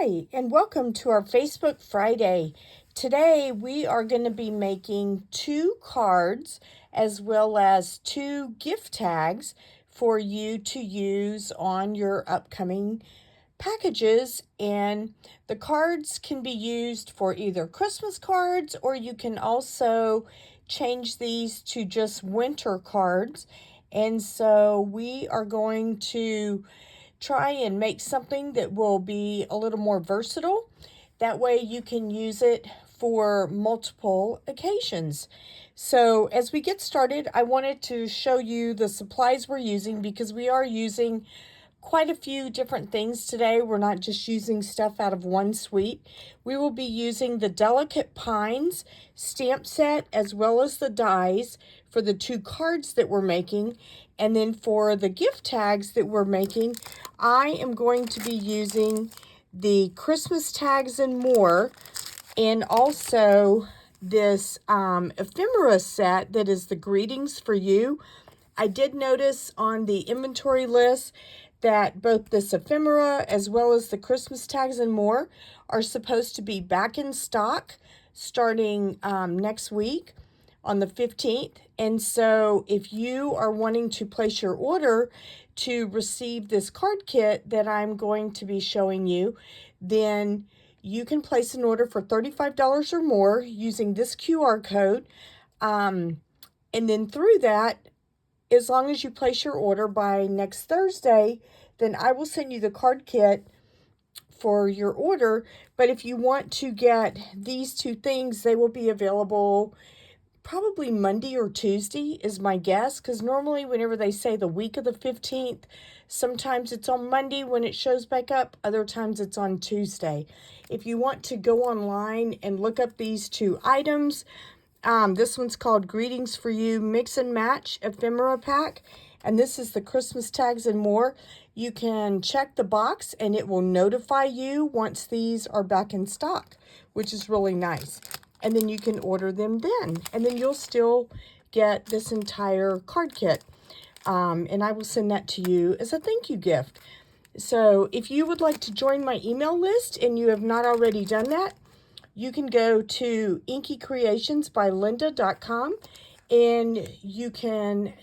Hi, and welcome to our Facebook Friday. Today we are going to be making 2 cards as well as 2 gift tags for you to use on your upcoming packages. And the cards can be used for either Christmas cards, or you can also change these to just winter cards. And so we are going to try and make something that will be a little more versatile. That way you can use it for multiple occasions. So as we get started, I wanted to show you the supplies we're using because we are using quite a few different things today. We're not just using stuff out of one suite. We will be using the Delicate Pines stamp set as well as the dies for the 2 cards that we're making. And then for the gift tags that we're making, I am going to be using the Christmas tags and more, and also this ephemera set that is the greetings for you. I did notice on the inventory list that both this ephemera as well as the Christmas tags and more are supposed to be back in stock starting next week on the 15th. And so if you are wanting to place your order to receive this card kit that I'm going to be showing you, then you can place an order for $35 or more using this QR code. And then through that, as long as you place your order by next Thursday, then I will send you the card kit for your order. But if you want to get these 2 things, they will be available probably Monday or Tuesday is my guess, because normally whenever they say the week of the 15th, sometimes it's on Monday when it shows back up, other times it's on Tuesday. If you want to go online and look up these 2 items, this one's called Greetings for You Mix and Match Ephemera Pack, and this is the Christmas tags and more. You can check the box and it will notify you once these are back in stock, which is really nice. And then you can order them then, and then you'll still get this entire card kit. And I will send that to you as a thank you gift. So if you would like to join my email list and you have not already done that, you can go to inkycreationsbylinda.com and you can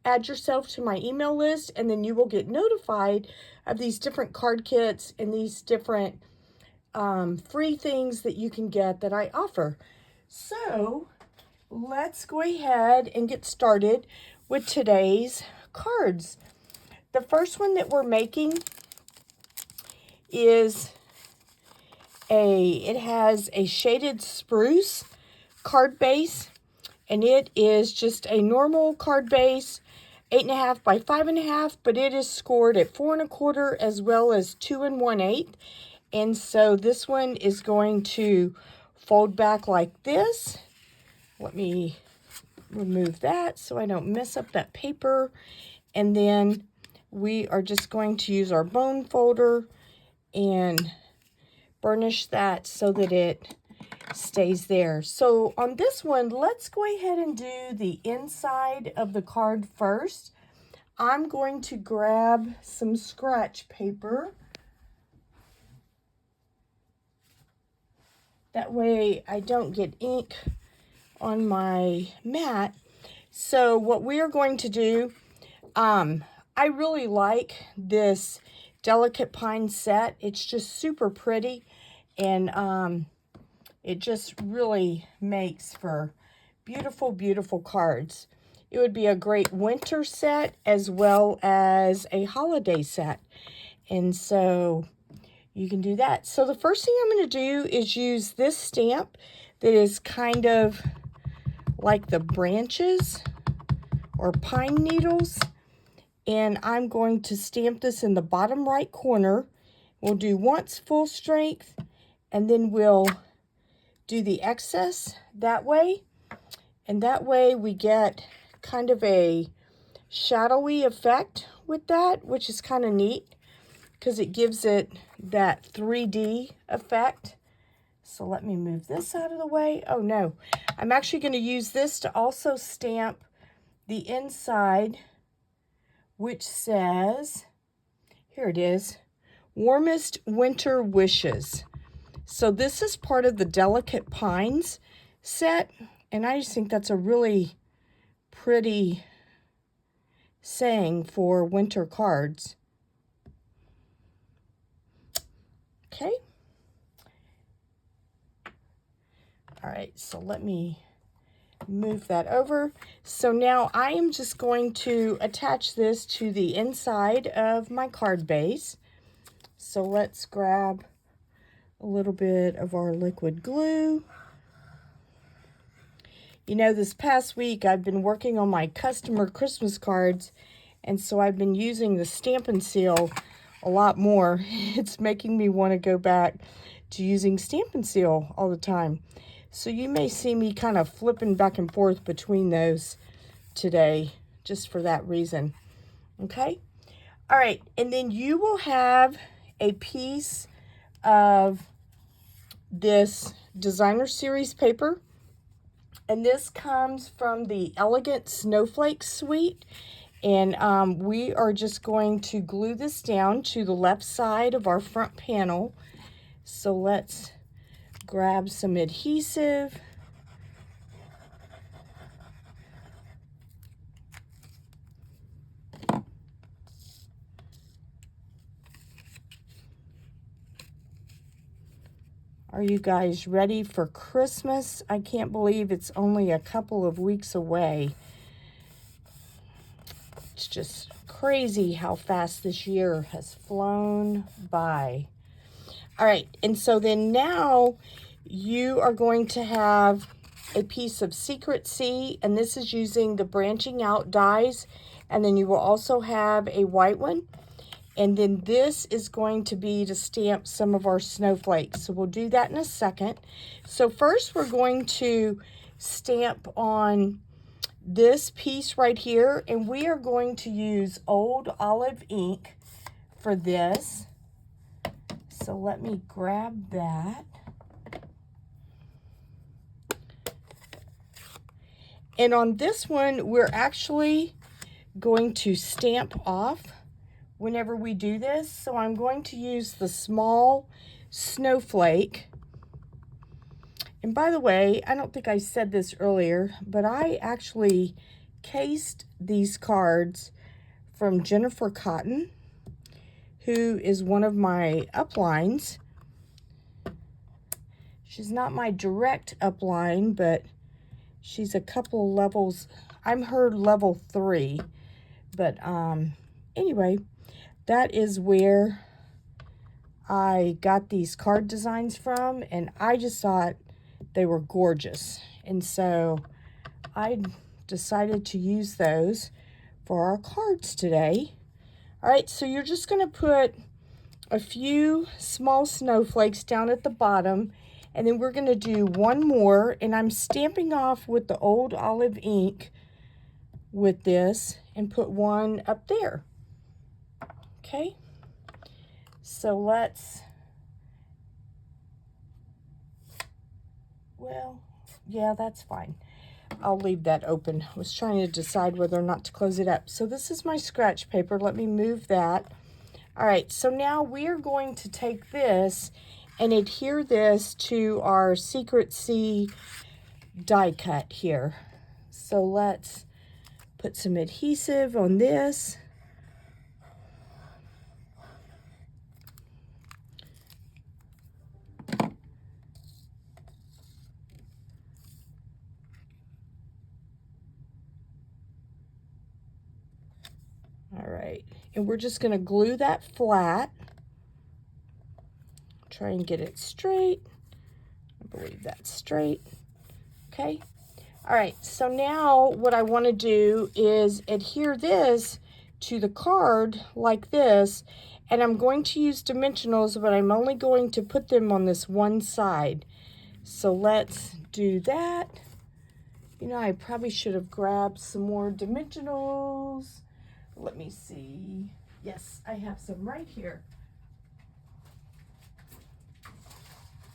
add yourself to my email list, and then you will get notified of these different card kits and these different free things that you can get that I offer. So let's go ahead and get started with today's cards. The first one that we're making is it has a shaded spruce card base, and it is just a normal card base, 8.5 by 5.5, but it is scored at 4 1/4 as well as 2 1/8. And so this one is going to fold back like this. Let me remove that so I don't mess up that paper. And then we are just going to use our bone folder and burnish that so that it stays there. So on this one, let's go ahead and do the inside of the card first. I'm going to grab some scratch paper. That way I don't get ink on my mat. So what we are going to do, I really like this Delicate Pine set. It's just super pretty, and it just really makes for beautiful, beautiful cards. It would be a great winter set as well as a holiday set. And so you can do that. So the first thing I'm going to do is use this stamp that is kind of like the branches or pine needles. And I'm going to stamp this in the bottom right corner. We'll do once full strength, and then we'll do the excess that way. And that way we get kind of a shadowy effect with that, which is kind of neat because it gives it that 3D effect. So let me move this out of the way. Oh no, I'm actually going to use this to also stamp the inside, which says, here it is, Warmest Winter Wishes. So this is part of the Delicate Pines set, and I just think that's a really pretty saying for winter cards. Okay. All right, so let me move that over. So now I am just going to attach this to the inside of my card base. So let's grab a little bit of our liquid glue. You know, this past week I've been working on my customer Christmas cards, and so I've been using the Stampin' Seal a lot more. It's making me want to go back to using Stampin' Seal all the time. So you may see me kind of flipping back and forth between those today, just for that reason. Okay? All right, and then you will have a piece of this designer series paper, and this comes from the Elegant Snowflake Suite, and we are just going to glue this down to the left side of our front panel. So let's grab some adhesive. Are you guys ready for Christmas? I can't believe it's only a couple of weeks away. It's just crazy how fast this year has flown by. All right, and so then now you are going to have a piece of Secret Sea, and this is using the branching out dies, and then you will also have a white one, and then this is going to be to stamp some of our snowflakes. So we'll do that in a second. So first we're going to stamp on this piece right here, and we are going to use Old Olive ink for this. So let me grab that. And on this one, we're actually going to stamp off whenever we do this. So I'm going to use the small snowflake. And by the way, I don't think I said this earlier, but I actually cased these cards from Jennifer Cotton, who is one of my uplines. She's not my direct upline, but she's a couple levels. I'm her level 3. But anyway, that is where I got these card designs from, and I just thought they were gorgeous. And so I decided to use those for our cards today. All right, so you're just going to put a few small snowflakes down at the bottom, and then we're going to do one more, and I'm stamping off with the Old Olive ink with this and put one up there. Okay, so let's, well, yeah, that's fine. I'll leave that open. I was trying to decide whether or not to close it up. So this is my scratch paper. Let me move that. All right, so now we are going to take this and adhere this to our Secret Sea die cut here. So let's put some adhesive on this. All right, and we're just going to glue that flat. Try and get it straight. I believe that's straight. Okay. All right, so now what I want to do is adhere this to the card like this, and I'm going to use dimensionals, but I'm only going to put them on this one side. So let's do that. You know, I probably should have grabbed some more dimensionals. Let me see. Yes, I have some right here.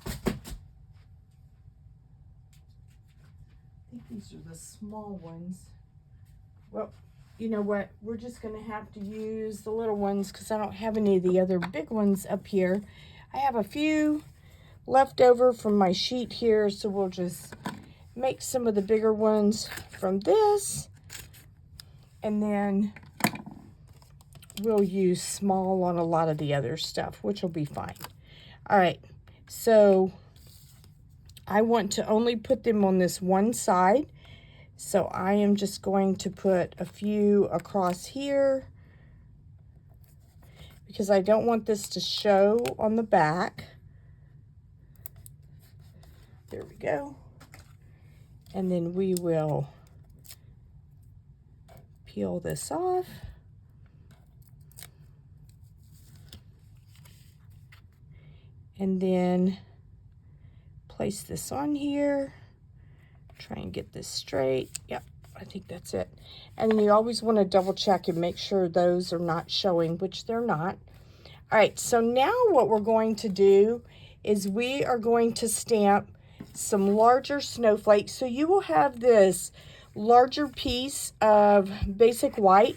I think these are the small ones. Well, you know what, we're just going to have to use the little ones because I don't have any of the other big ones up here. I have a few left over from my sheet here, so we'll just make some of the bigger ones from this, and then we'll use small on a lot of the other stuff, which will be fine. All right, so I want to only put them on this one side. So I am just going to put a few across here because I don't want this to show on the back. There we go. And then we will peel this off. And then place this on here. Try and get this straight. Yep, I think that's it. And then you always want to double check and make sure those are not showing, which they're not. All right, so now what we're going to do is we are going to stamp some larger snowflakes. So you will have this larger piece of basic white.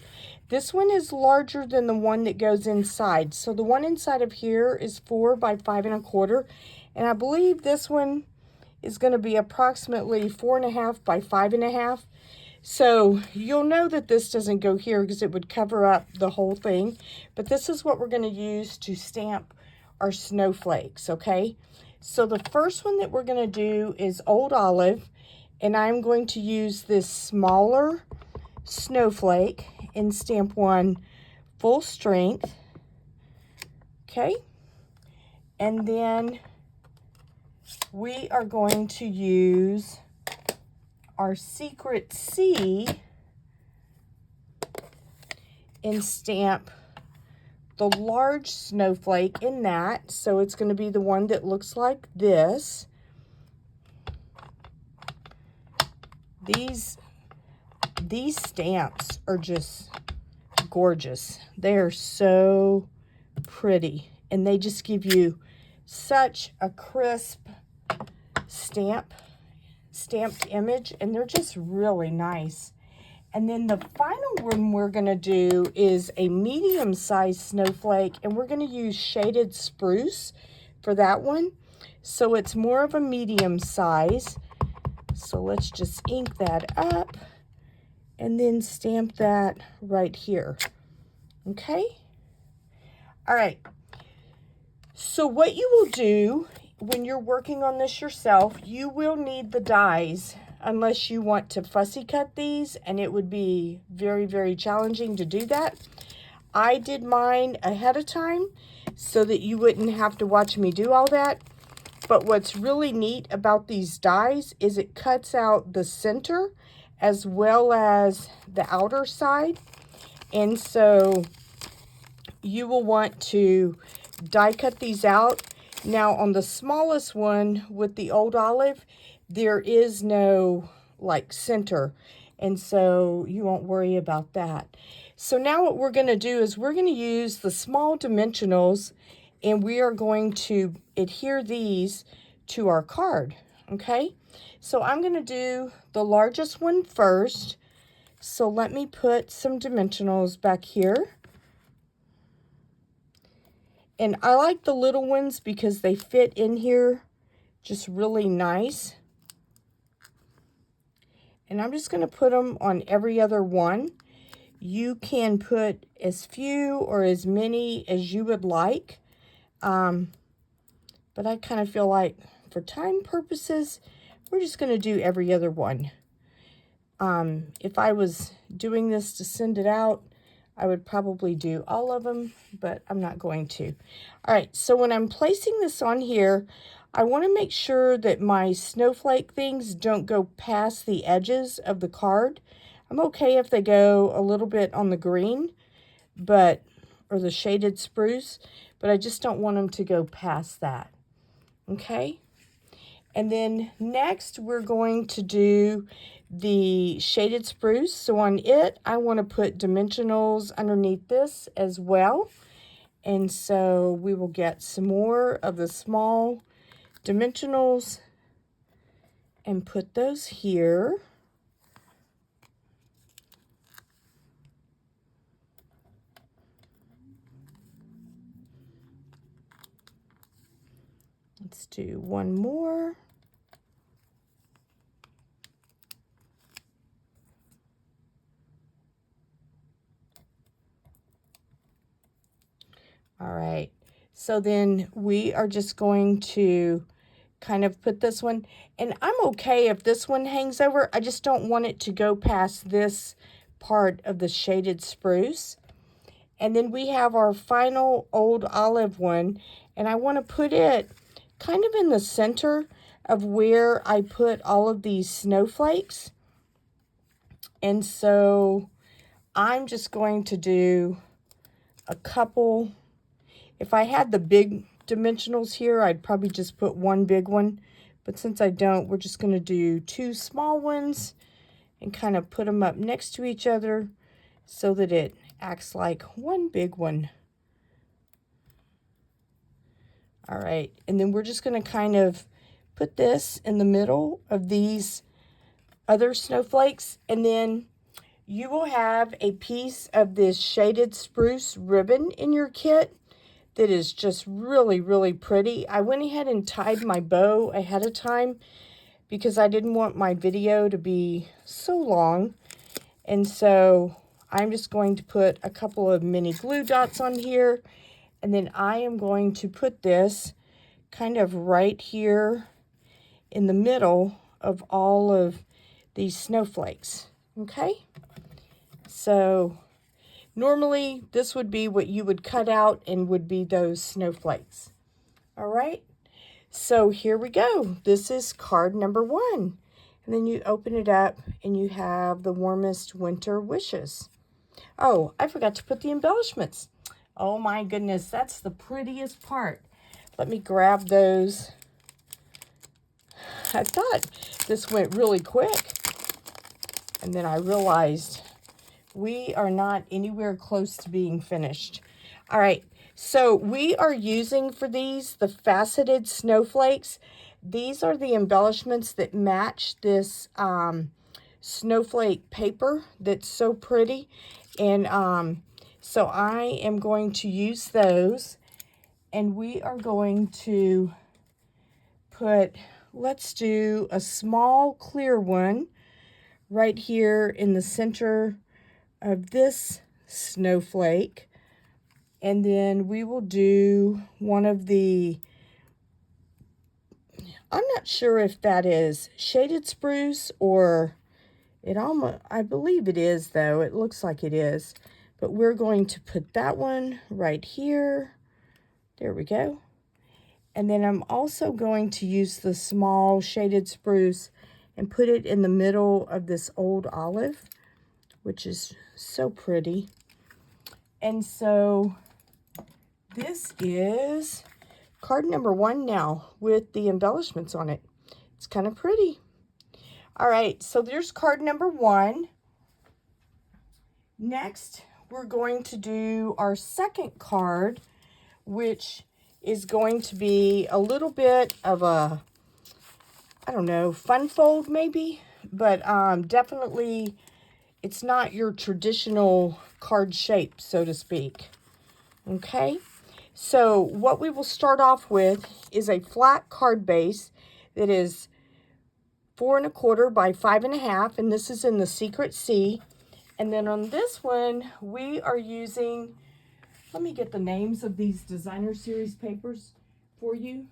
This one is larger than the one that goes inside. So the one inside of here is 4 by 5 1/4. And I believe this one is going to be approximately 4.5 by 5 1/2. So you'll know that this doesn't go here because it would cover up the whole thing. But this is what we're going to use to stamp our snowflakes, okay? So the first one that we're going to do is Old Olive. And I'm going to use this smaller snowflake and stamp one full strength, okay? And then we are going to use our Secret C and stamp the large snowflake in that. So it's going to be the one that looks like this. These stamps are just gorgeous. They are so pretty, and they just give you such a crisp stamped image, and they're just really nice. And then the final one we're going to do is a medium-sized snowflake, and we're going to use shaded spruce for that one. So it's more of a medium size. So let's just ink that up and then stamp that right here. Okay? All right. So what you will do when you're working on this yourself, you will need the dies unless you want to fussy cut these, and it would be very, very challenging to do that. I did mine ahead of time so that you wouldn't have to watch me do all that. But what's really neat about these dies is it cuts out the center as well as the outer side. And so you will want to die cut these out. Now on the smallest one with the Old Olive, there is no like center. And so you won't worry about that. So now what we're going to do is we're going to use the small dimensionals, and we are going to adhere these to our card, okay? So I'm going to do the largest one first. So let me put some dimensionals back here. And I like the little ones because they fit in here just really nice. And I'm just going to put them on every other one. You can put as few or as many as you would like. But I kind of feel like for time purposes, we're just going to do every other one. If I was doing this to send it out, I would probably do all of them, but I'm not going to. All right, so when I'm placing this on here, I want to make sure that my snowflake things don't go past the edges of the card. I'm okay if they go a little bit on the green, or the shaded spruce, but I just don't want them to go past that. Okay? And then next we're going to do the shaded spruce. So on it, I want to put dimensionals underneath this as well. And so we will get some more of the small dimensionals and put those here. Let's do one more. All right, so then we are just going to kind of put this one, and I'm okay if this one hangs over. I just don't want it to go past this part of the shaded spruce. And then we have our final old olive one, and I want to put it kind of in the center of where I put all of these snowflakes. And so I'm just going to do a couple. If I had the big dimensionals here, I'd probably just put one big one. But since I don't, we're just going to do two small ones and kind of put them up next to each other so that it acts like one big one. All right, and then we're just going to kind of put this in the middle of these other snowflakes, and then you will have a piece of this shaded spruce ribbon in your kit that is just really, really pretty. I went ahead and tied my bow ahead of time because I didn't want my video to be so long. And so I'm just going to put a couple of mini glue dots on here, and then I am going to put this kind of right here in the middle of all of these snowflakes. Okay, so normally this would be what you would cut out and would be those snowflakes. All right, so here we go. This is card number 1. And then you open it up and you have the warmest winter wishes. Oh, I forgot to put the embellishments. Oh my goodness, that's the prettiest part. Let me grab those. I thought this went really quick. And then I realized we are not anywhere close to being finished. All right, so we are using for these the faceted snowflakes. These are the embellishments that match this snowflake paper that's so pretty. And so I am going to use those, and we are going to put, let's do a small clear one right here in the center of this snowflake. And then we will do one of the, I'm not sure if that is shaded spruce or it almost, I believe it is though. It looks like it is. But we're going to put that one right here. There we go. And then I'm also going to use the small shaded spruce and put it in the middle of this old olive, which is so pretty. And so this is card number 1 now with the embellishments on it. It's kind of pretty. All right, so there's card number 1. Next, we're going to do our second card, which is going to be a little bit of a, I don't know, fun fold maybe, but definitely it's not your traditional card shape, so to speak. Okay, so what we will start off with is a flat card base that is 4 1/4 by 5 1/2, and this is in the Secret Sea. And then on this one, we are using, let me get the names of these designer series papers for you,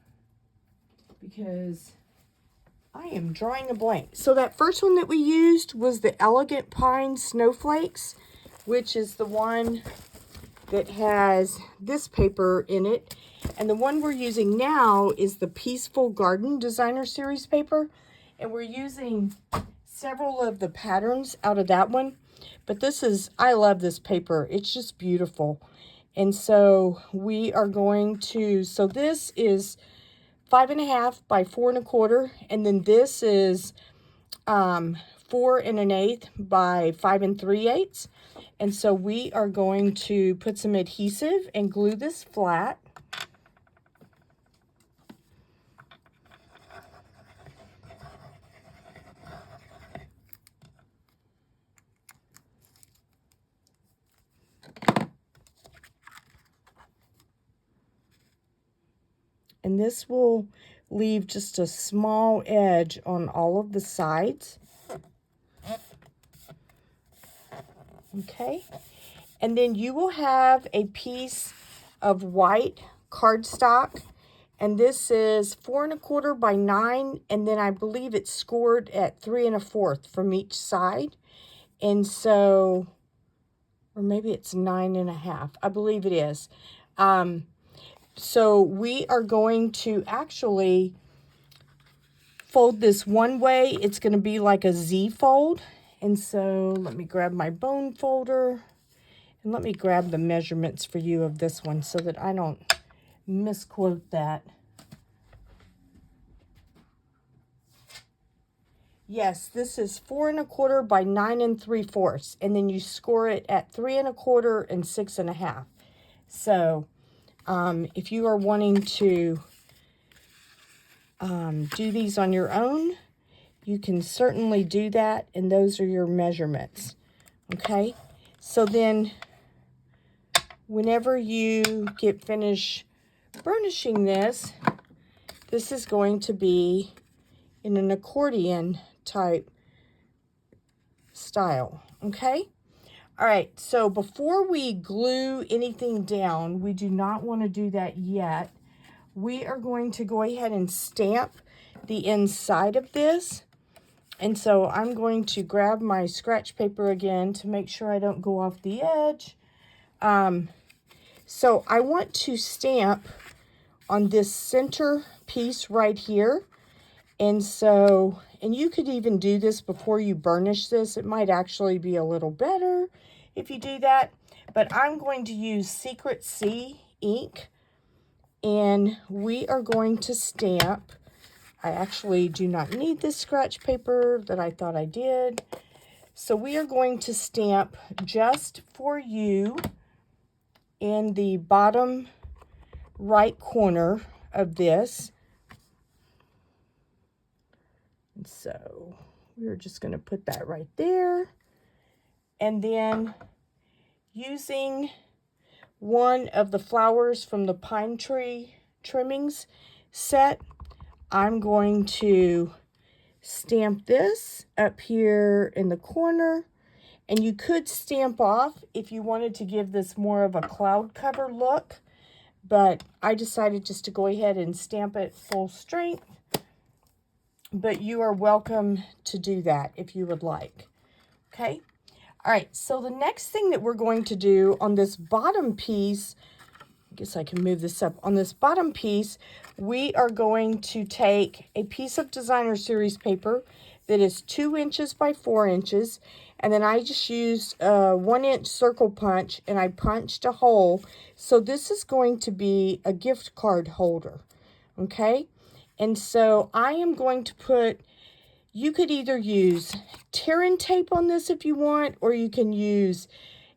because I am drawing a blank. So that first one that we used was the Elegant Pine Snowflakes, which is the one that has this paper in it. And the one we're using now is the Peaceful Garden Designer Series paper. And we're using several of the patterns out of that one. But this is, I love this paper. It's just beautiful. And so we are going to, so this is 5 1/2 by 4 1/4. And then this is 4 1/8 by 5 3/8. And so we are going to put some adhesive and glue this flat. And this will leave just a small edge on all of the sides. Okay. And then you will have a piece of white cardstock. And this is 4 1/4 by 9. And then I believe it's scored at 3 1/4 from each side. And so, or maybe it's 9 1/2. I believe it is. So we are going to actually fold this one way. It's going to be like a Z fold. And so let me grab my bone folder and let me grab the measurements for you of this one so that I don't misquote that. Yes, this is 4 1/4 by 9 3/4, and then you score it at 3 1/4 and 6 1/2. So if you are wanting to do these on your own, you can certainly do that, and those are your measurements. Okay, so then whenever you get finished burnishing this, this is going to be in an accordion type style. Okay. All right, so before we glue anything down, we do not want to do that yet. We are going to go ahead and stamp the inside of this. And so I'm going to grab my scratch paper again to make sure I don't go off the edge. So I want to stamp on this center piece right here. And so, and you could even do this before you burnish this. It might actually be a little better if you do that. But I'm going to use Secret C ink. And we are going to stamp. I actually do not need this scratch paper that I thought I did. So we are going to stamp just for you in the bottom right corner of this. And so we're just going to put that right there. And then using one of the flowers from the pine tree trimmings set, I'm going to stamp this up here in the corner. And you could stamp off if you wanted to give this more of a cloud cover look. But I decided just to go ahead and stamp it full strength. But you are welcome to do that if you would like. Okay. All right. So the next thing that we're going to do on this bottom piece, I guess I can move this up. On this bottom piece, we are going to take a piece of designer series paper that is 2 inches by 4 inches. And then I just used a 1-inch circle punch and I punched a hole. So this is going to be a gift card holder. Okay. And so I am going to put, you could either use tear-in tape on this if you want, or you can use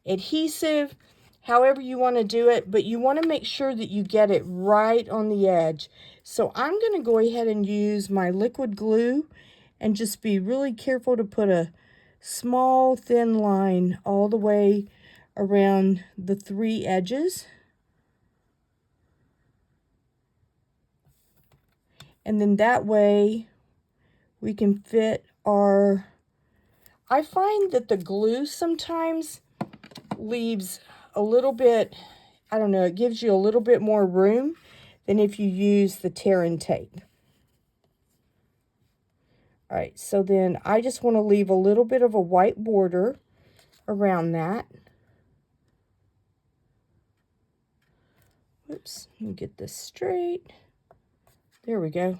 adhesive, however you want to do it, but you want to make sure that you get it right on the edge. So I'm going to go ahead and use my liquid glue and just be really careful to put a small thin line all the way around the 3 edges. And then that way we can fit our, I find that the glue sometimes leaves a little bit, I don't know, it gives you a little bit more room than if you use the tear-in tape. All right, so then I just want to leave a little bit of a white border around that. Oops, let me get this straight. There we go.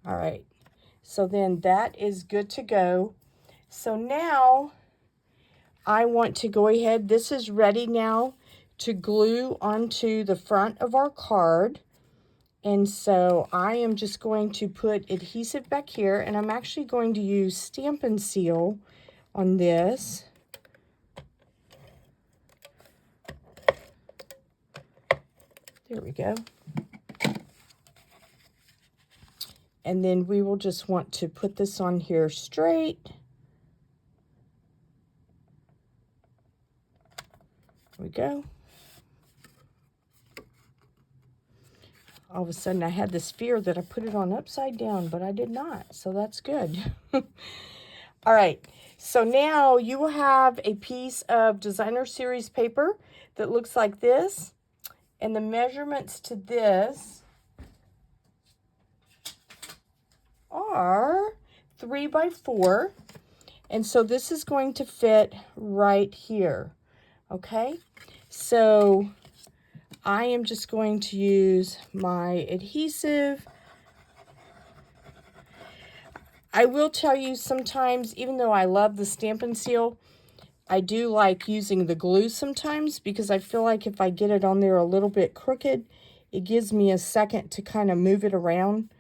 All right, so then that is good to go. So now I want to go ahead, this is ready now to glue onto the front of our card. And so I am just going to put adhesive back here, and I'm actually going to use Stampin' Seal on this. There we go. And then we will just want to put this on here straight. There we go. all of a sudden I had this fear that I put it on upside down, but I did not, so that's good. All right, so now you will have a piece of designer series paper that looks like this, and the measurements to this are 3 by 4, and so this is going to fit right here. Okay, so I am just going to use my adhesive. I will tell you sometimes, even though I love the Stampin' Seal, I do like using the glue sometimes because I feel like if I get it on there a little bit crooked, it gives me a second to kind of move it around.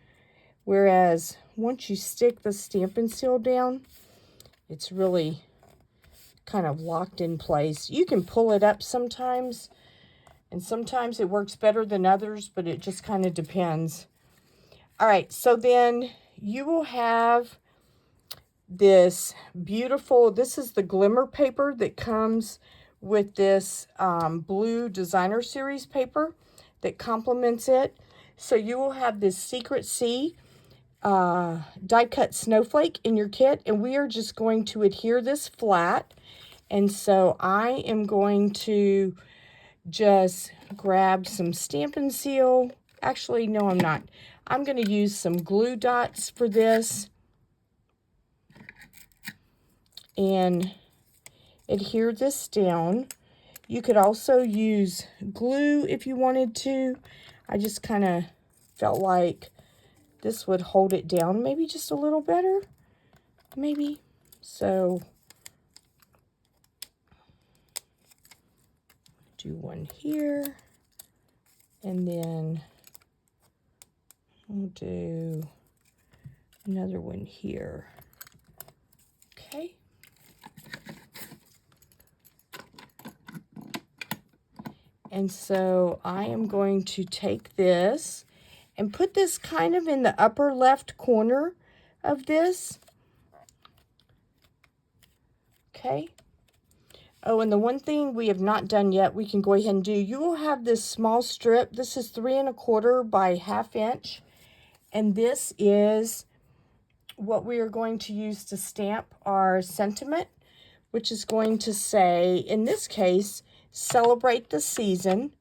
Whereas once you stick the Stampin' Seal down, it's really kind of locked in place. You can pull it up sometimes, and sometimes it works better than others, but it just kind of depends. All right, so then you will have this beautiful, this is the glimmer paper that comes with this blue designer series paper that complements it. So you will have this Secret Sea die cut snowflake in your kit, and we are just going to adhere this flat. And so I am going to just grab some Stampin' Seal. Actually, no, I'm not. I'm going to use some glue dots for this and adhere this down. You could also use glue if you wanted to. I just kind of felt like this would hold it down maybe just a little better, maybe. So do one here, and then we'll do another one here. Okay. And so I am going to take this and put this kind of in the upper left corner of this. Okay. Oh, and the one thing we have not done yet, we can go ahead and do, you will have this small strip. This is 3 1/4 by 1/2 inch. And this is what we are going to use to stamp our sentiment, which is going to say, in this case, celebrate the season.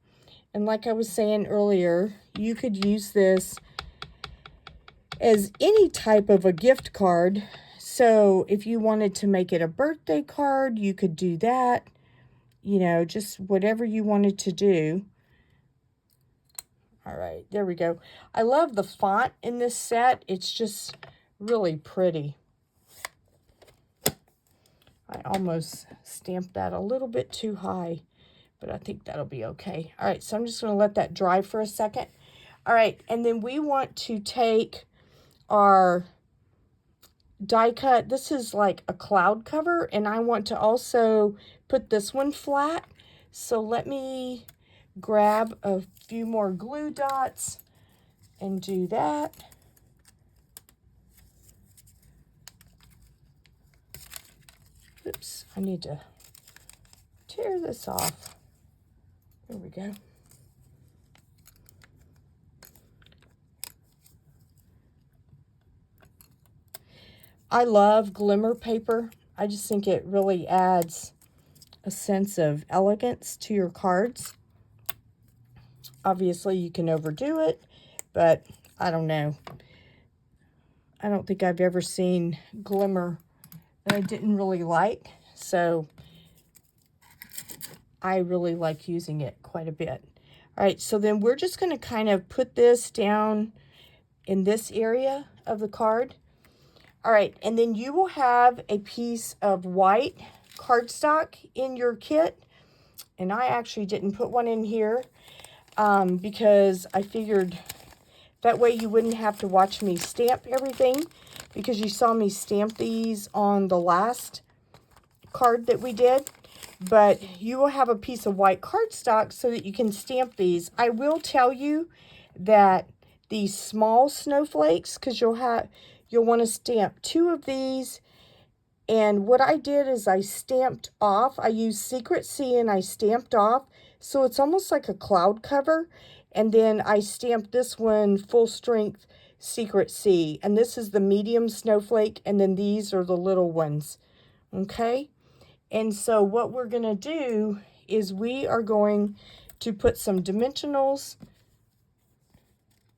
And like I was saying earlier, you could use this as any type of a gift card. So if you wanted to make it a birthday card, you could do that. You know, just whatever you wanted to do. All right, there we go. I love the font in this set. It's just really pretty. I almost stamped that a little bit too high, but I think that'll be okay. All right, so I'm just going to let that dry for a second. All right, and then we want to take our die cut. This is like a cloud cover, and I want to also put this one flat. So let me grab a few more glue dots and do that. Oops, I need to tear this off. There we go. I love glimmer paper. I just think it really adds a sense of elegance to your cards. Obviously, you can overdo it, but I don't know. I don't think I've ever seen glimmer that I didn't really like, so I really like using it quite a bit. All right, so then we're just going to kind of put this down in this area of the card. All right, and then you will have a piece of white cardstock in your kit, and I actually didn't put one in here because I figured that way you wouldn't have to watch me stamp everything, because you saw me stamp these on the last card that we did. But you will have a piece of white cardstock so that you can stamp these. I will tell you that these small snowflakes, because you'll want to stamp 2 of these. And what I did is I stamped off. I used Secret Sea and I stamped off. So it's almost like a cloud cover. And then I stamped this one Full Strength Secret Sea. And this is the medium snowflake, and then these are the little ones. Okay? And so what we're going to do is we are going to put some dimensionals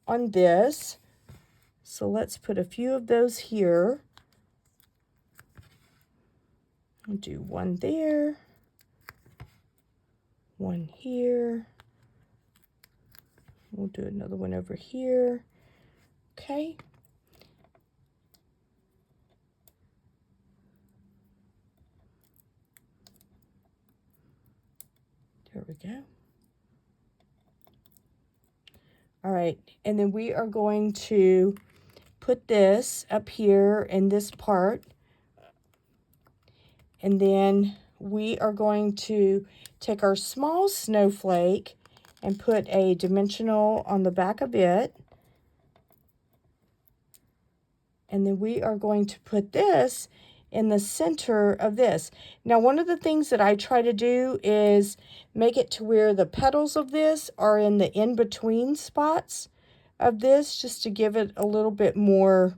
on this. So let's put a few of those here. I'll do one there, one here. We'll do another one over here. Okay. There we go. All right, and then we are going to put this up here in this part, and then we are going to take our small snowflake and put a dimensional on the back of it, and then we are going to put this in the center of this. Now, one of the things that I try to do is make it to where the petals of this are in the in-between spots of this, just to give it a little bit more,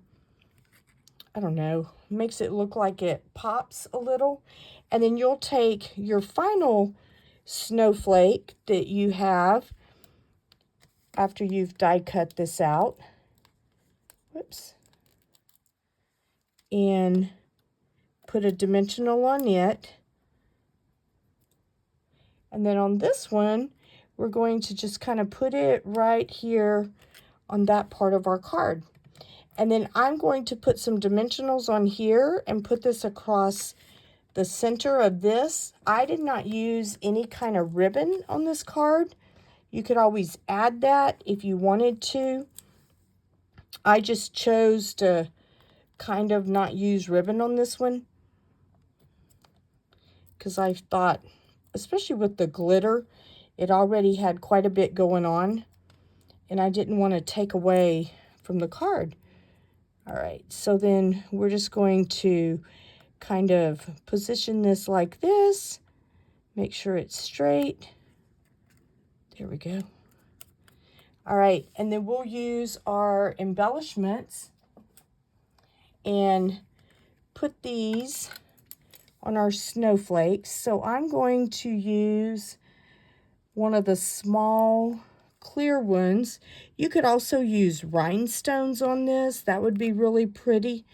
I don't know, makes it look like it pops a little. And then you'll take your final snowflake that you have after you've die cut this out. Whoops. And put a dimensional on it. And then on this one, we're going to just kind of put it right here on that part of our card. And then I'm going to put some dimensionals on here and put this across the center of this. I did not use any kind of ribbon on this card. You could always add that if you wanted to. I just chose to kind of not use ribbon on this one, because I thought, especially with the glitter, it already had quite a bit going on, and I didn't want to take away from the card. All right, so then we're just going to kind of position this like this, make sure it's straight. There we go. All right, and then we'll use our embellishments and put these on our snowflakes. So I'm going to use one of the small clear ones. You could also use rhinestones on this. That would be really pretty.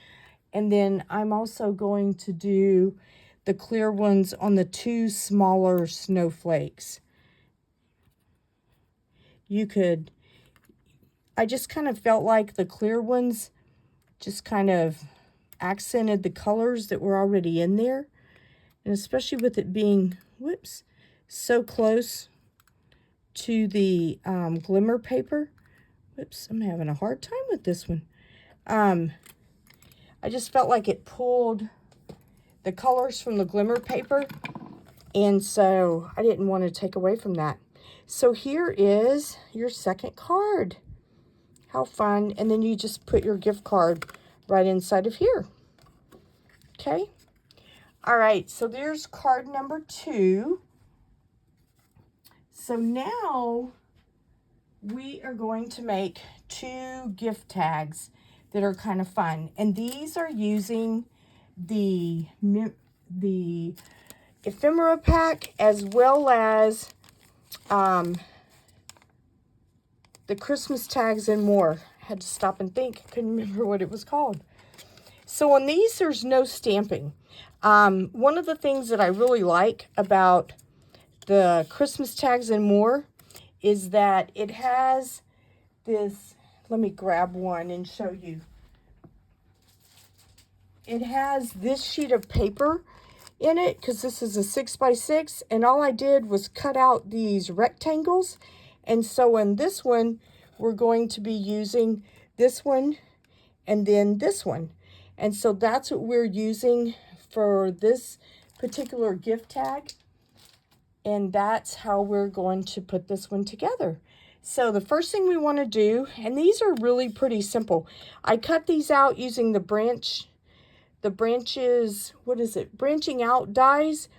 And then I'm also going to do the clear ones on the two smaller snowflakes. I just kind of felt like the clear ones just kind of accented the colors that were already in there. And especially with it being, whoops, so close to the glimmer paper. Whoops, I'm having a hard time with this one. I just felt like it pulled the colors from the glimmer paper, and so I didn't want to take away from that. So here is your second card. How fun. And then you just put your gift card right inside of here. Okay. All right, so there's card number 2. So now we are going to make 2 gift tags that are kind of fun. And these are using the ephemera pack, as well as the Christmas tags and more. I had to stop and think. I couldn't remember what it was called. So on these, there's no stamping. One of the things that I really like about the Christmas tags and more is that it has this, let me grab one and show you. It has this sheet of paper in it, because this is a 6x6, and all I did was cut out these rectangles. And so in this one, we're going to be using this one and then this one. And so that's what we're using for this particular gift tag. And that's how we're going to put this one together. So the first thing we want to do, and these are really pretty simple. I cut these out using the branches, branching out dies.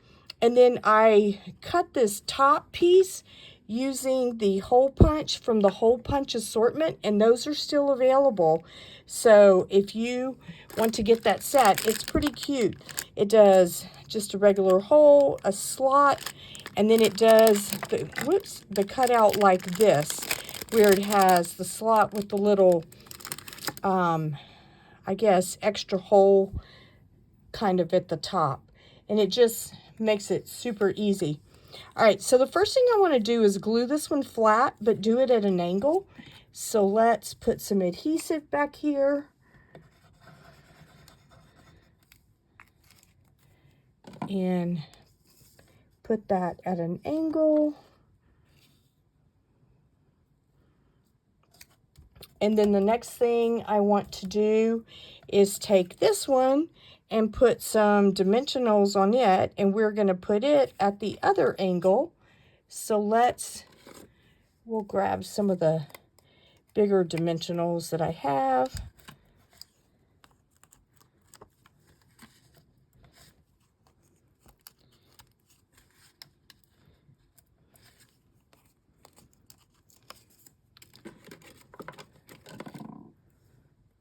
And then I cut this top piece using the hole punch from the hole punch assortment, and those are still available. So if you want to get that set, it's pretty cute. It does just a regular hole, a slot, and then it does the cutout like this, where it has the slot with the little, I guess, extra hole kind of at the top. And it just makes it super easy. All right, so the first thing I want to do is glue this one flat, but do it at an angle. So let's put some adhesive back here. And put that at an angle. And then the next thing I want to do is take this one and put some dimensionals on it, and we're going to put it at the other angle. So we'll grab some of the bigger dimensionals that I have.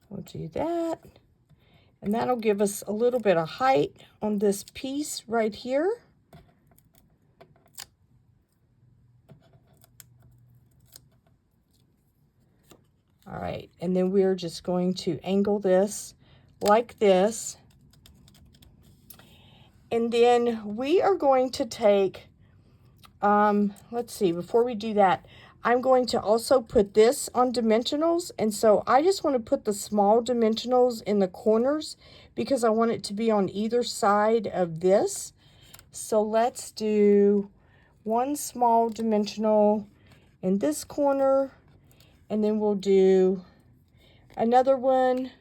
We'll do that. And that'll give us a little bit of height on this piece right here. All right, and then we're just going to angle this like this. And then we are going to take, let's see, before we do that, I'm going to also put this on dimensionals. And so I just want to put the small dimensionals in the corners because I want it to be on either side of this. So let's do one small dimensional in this corner, and then we'll do another one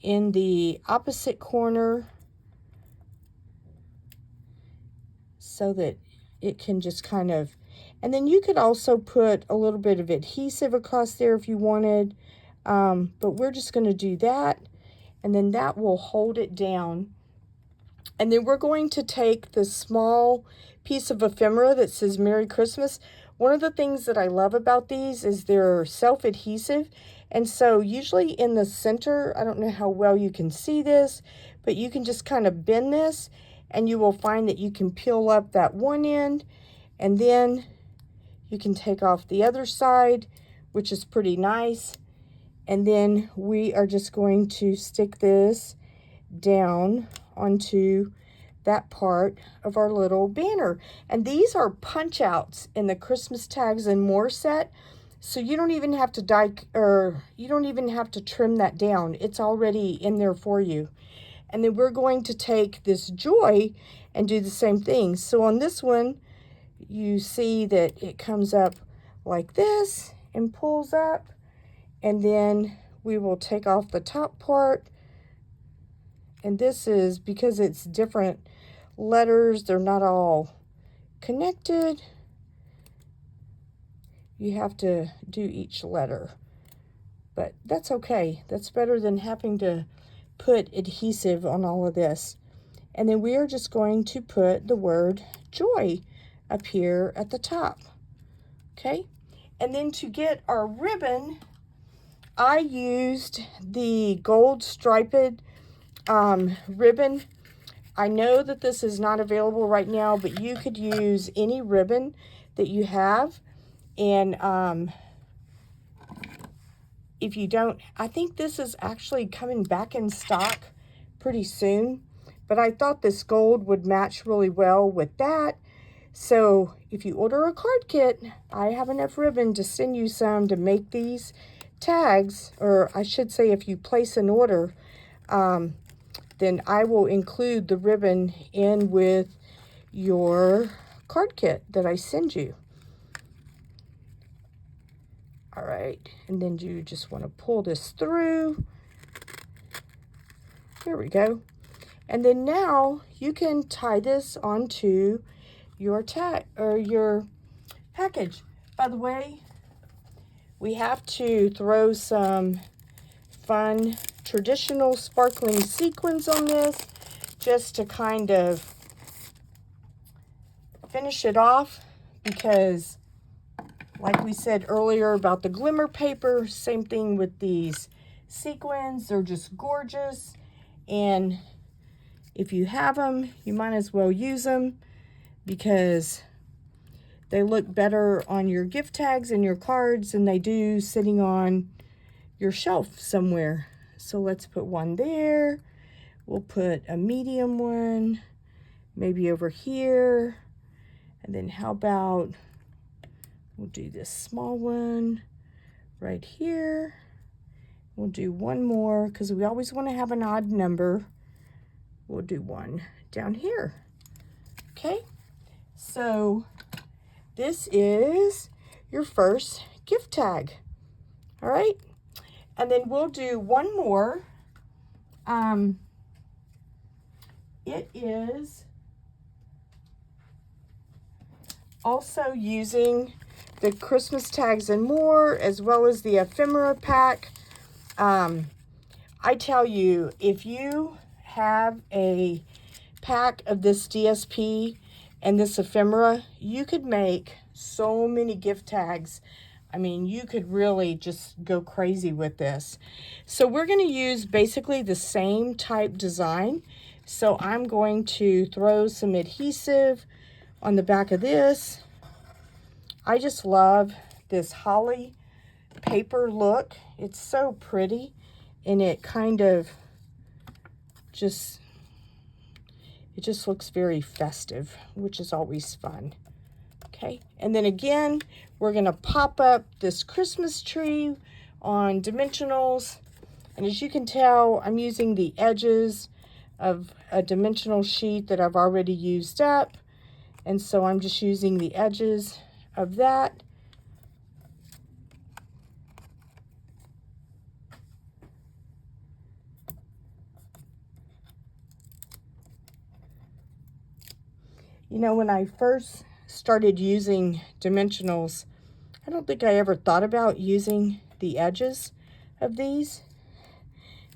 in the opposite corner so that it can just kind of, and then you could also put a little bit of adhesive across there if you wanted, but we're just going to do that, and then that will hold it down. And then we're going to take the small piece of ephemera that says Merry Christmas. One of the things that I love about these is they're self-adhesive, and so usually in the center, I don't know how well you can see this, but you can just kind of bend this, and you will find that you can peel up that one end, and then you can take off the other side, which is pretty nice. And then we are just going to stick this down onto that part of our little banner. And these are punch outs in the Christmas Tags and More set. So you don't even have to you don't even have to trim that down. It's already in there for you. And then we're going to take this joy and do the same thing. So on this one, you see that it comes up like this and pulls up, and then we will take off the top part. And this is because it's different letters, they're not all connected. You have to do each letter, but that's okay. That's better than having to put adhesive on all of this. And then we are just going to put the word joy up here at the top. Okay, and then to get our ribbon, I used the gold striped ribbon. I know that this is not available right now, but you could use any ribbon that you have. And if you don't, I think this is actually coming back in stock pretty soon, but I thought this gold would match really well with that. So if you order a card kit, I have enough ribbon to send you some to make these tags, or I should say if you place an order, then I will include the ribbon in with your card kit that I send you. All right, and then you just want to pull this through. There we go. And then now you can tie this onto your tag or your package. By the way, we have to throw some fun traditional sparkling sequins on this just to kind of finish it off, because Like we said earlier about the glimmer paper, same thing with these sequins. They're just gorgeous. And if you have them, you might as well use them because they look better on your gift tags and your cards than they do sitting on your shelf somewhere. So let's put one there. We'll put a medium one, maybe over here. And then how about, we'll do this small one right here. We'll do one more because we always want to have an odd number. We'll do one down here. Okay, so this is your first gift tag. All right, and then we'll do one more. It is also using the Christmas tags and more, as well as the ephemera pack. I tell you, if you have a pack of this DSP and this ephemera, you could make so many gift tags. I mean, you could really just go crazy with this. So we're going to use basically the same type design. So I'm going to throw some adhesive on the back of this. I just love this holly paper look. It's so pretty, and it kind of just, it just looks very festive, which is always fun. Okay, and then again, we're gonna pop up this Christmas tree on dimensionals. And as you can tell, I'm using the edges of a dimensional sheet that I've already used up. And so I'm just using the edges of that. You know, when I first started using dimensionals, I don't think I ever thought about using the edges of these.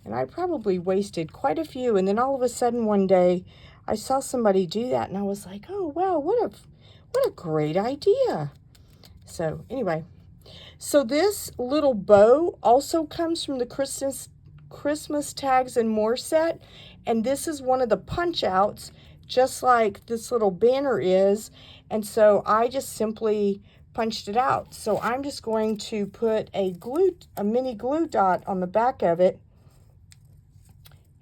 And I probably wasted quite a few. And then all of a sudden one day, I saw somebody do that and I was like, oh, wow, what a great idea. So anyway, so this little bow also comes from the Christmas tags and more set. And this is one of the punch outs, just like this little banner is. And so I just simply punched it out. So I'm just going to put a mini glue dot on the back of it.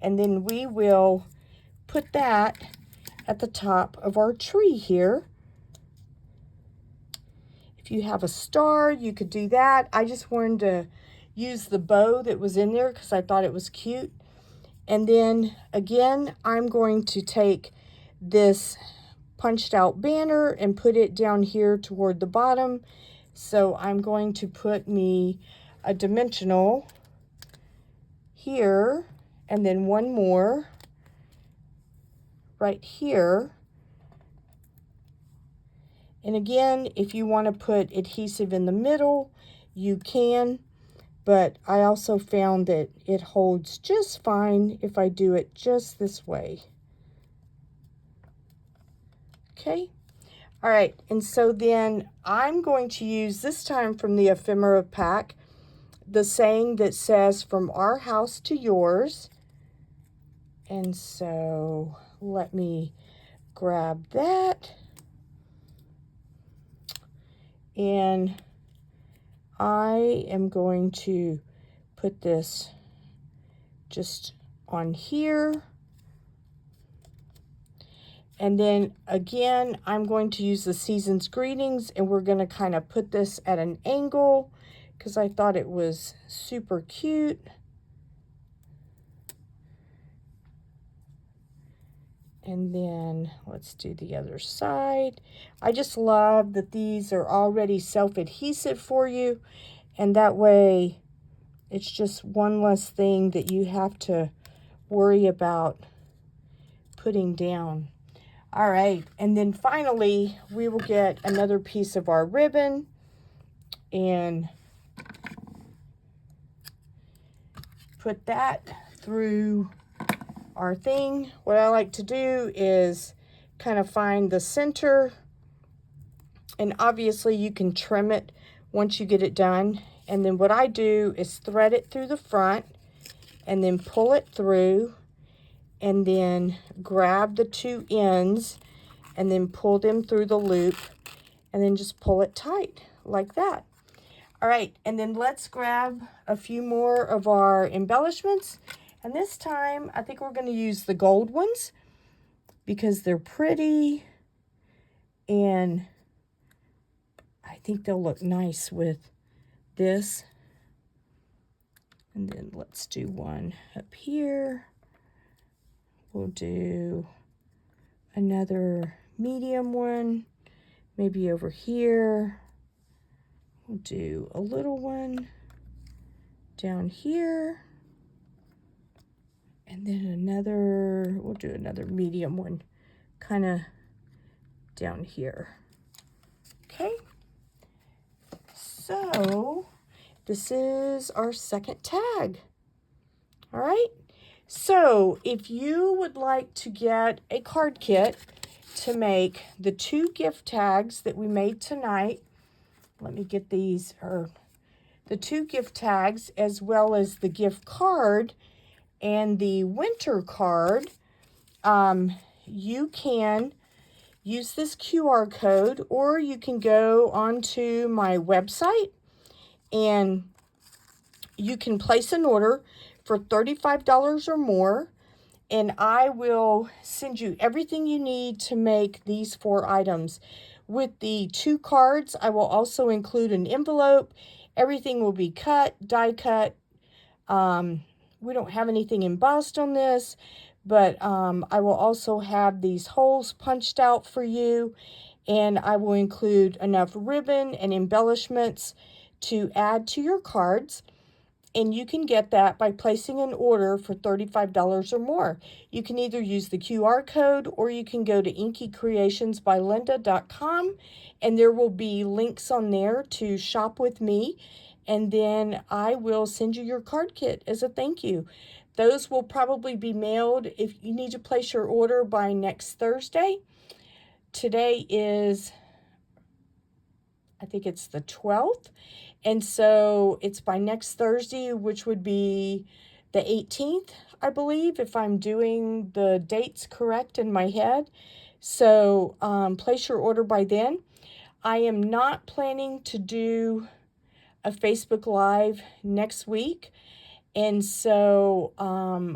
And then we will put that at the top of our tree here. If you have a star, you could do that. I just wanted to use the bow that was in there because I thought it was cute. And then again, I'm going to take this punched out banner and put it down here toward the bottom. So I'm going to put me a dimensional here, and then one more right here. And again, if you want to put adhesive in the middle, you can, but I also found that it holds just fine if I do it just this way. Okay, all right, and so then I'm going to use this time from the ephemera pack the saying that says, from our house to yours. And so let me grab that. And I am going to put this just on here. And then again, I'm going to use the Season's Greetings, and we're going to kind of put this at an angle because I thought it was super cute. And then let's do the other side. I just love that these are already self-adhesive for you, and that way it's just one less thing that you have to worry about putting down. All right, and then finally we will get another piece of our ribbon and put that through our thing. What I like to do is kind of find the center And obviously you can trim it once you get it done. And then what I do is thread it through the front and then pull it through and then grab the two ends and then pull them through the loop and then just pull it tight like that. All right, and then let's grab a few more of our embellishments. And this time, I think we're going to use the gold ones because they're pretty and I think they'll look nice with this. And then let's do one up here. We'll do another medium one, maybe over here. We'll do a little one down here. And then we'll do another medium one kind of down here. Okay. So this is our second tag. All right. So if you would like to get a card kit to make the 2 gift tags that we made tonight, let me get these, or the 2 gift tags as well as the gift card and the winter card, you can use this QR code, or you can go onto my website and you can place an order for $35 or more, and I will send you everything you need to make these 4 items. With the 2 cards, I will also include an envelope. Everything will be cut, die cut. We don't have anything embossed on this, but I will also have these holes punched out for you, and I will include enough ribbon and embellishments to add to your cards. And you can get that by placing an order for $35 or more. You can either use the QR code or you can go to inkycreationsbylinda.com, and there will be links on there to shop with me. And then I will send you your card kit as a thank you. Those will probably be mailed if you need to place your order by next Thursday. Today is, I think it's the 12th. And so it's by next Thursday, which would be the 18th, I believe, if I'm doing the dates correct in my head. So place your order by then. I am not planning to do a Facebook Live next week. And so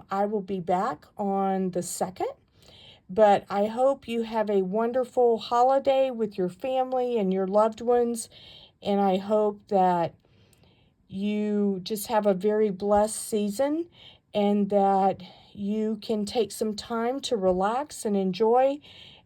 I will be back on the 2nd. But I hope you have a wonderful holiday with your family and your loved ones. And I hope that you just have a very blessed season and that you can take some time to relax and enjoy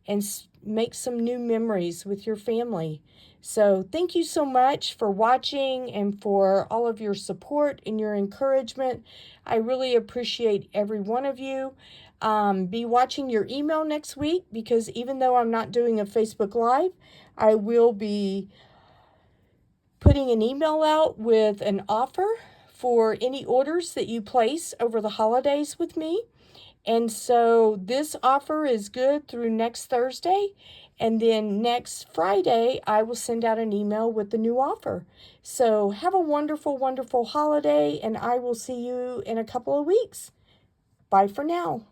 and make some new memories with your family. So thank you so much for watching and for all of your support and your encouragement. I really appreciate every one of you. Be watching your email next week, because even though I'm not doing a Facebook Live, I will be putting an email out with an offer for any orders that you place over the holidays with me. And so this offer is good through next Thursday. And then next Friday, I will send out an email with the new offer. So have a wonderful, wonderful holiday, and I will see you in a couple of weeks. Bye for now.